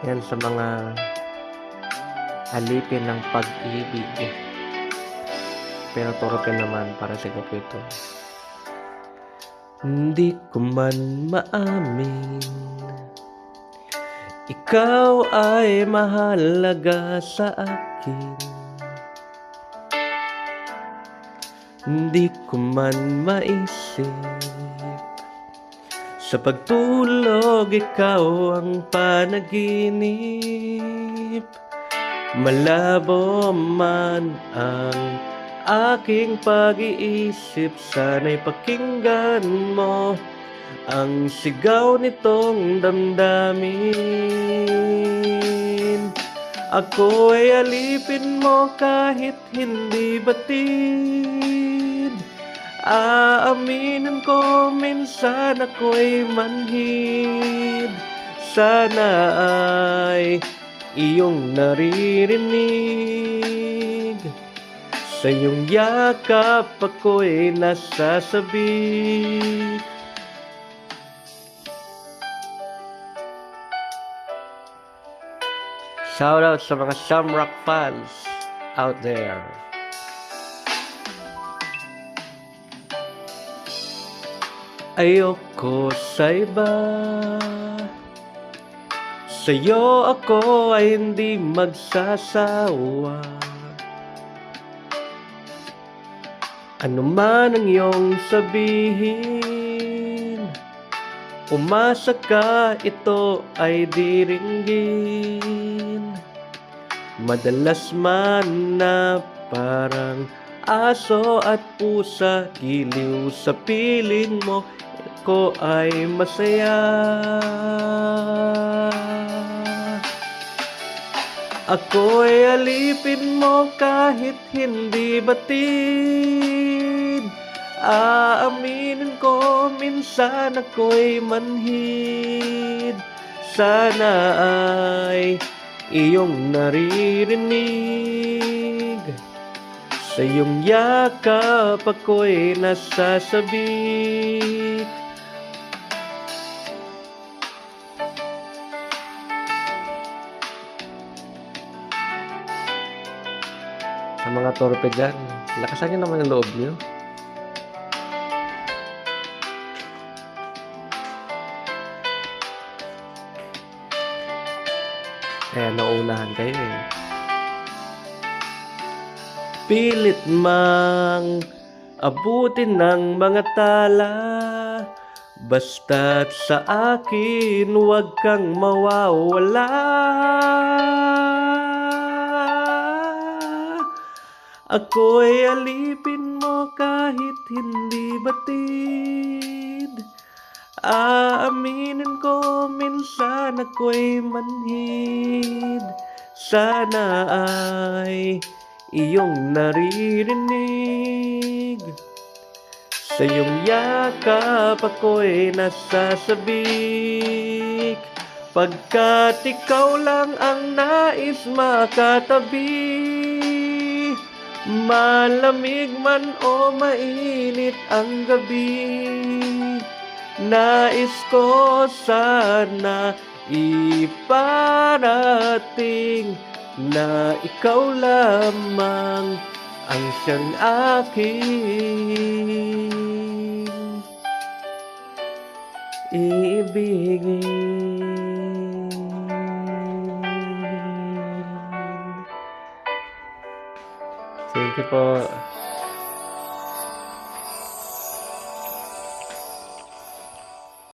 Yan sa mga alipin ng pag-ibig. Pero torpe naman para sa gabi ito. Hindi ko man maamin, ikaw ay mahalaga sa akin. Hindi ko man maisip, sa pagtulog ikaw ang panaginip. Malabo man ang aking pag-iisip, sana'y pakinggan mo ang sigaw nitong damdamin. Ako ay alipin mo kahit hindi batid. Aaminin ko minsan ako'y manhid. Sana ay iyong naririnig, sa iyong yakap ako'y nasasabik. Shout out sa mga Shamrock fans out there. Ayoko sa iba, sa'yo ako ay hindi magsasawa. Ano man ang iyong sabihin, umasa ka, ito ay diringgin. Madalas man na parang aso at pusa, giliw sa piling mo, ako ay masaya. Ako'y alipin mo kahit hindi batid. Aaminin ko minsan ako'y manhid. Sana ay iyong naririnig, sa iyong yakap ako'y nasasabik. Sa mga torpe dyan, lakasan nyo naman ang loob nyo. Kaya nauunahan kayo eh. Pilit mang abutin ng mga tala, basta't sa akin huwag kang mawawala. Ako'y alipin mo kahit hindi batid. Aaminin ko minsan ako'y manhid. Sana ay iyong naririnig, sa iyong yakap ako'y nasasabik. Pagkat ikaw lang ang nais makatabi, malamig man o mainit ang gabi, nais ko sana iparating na ikaw lamang ang siyang aking iibigin. Thank you po.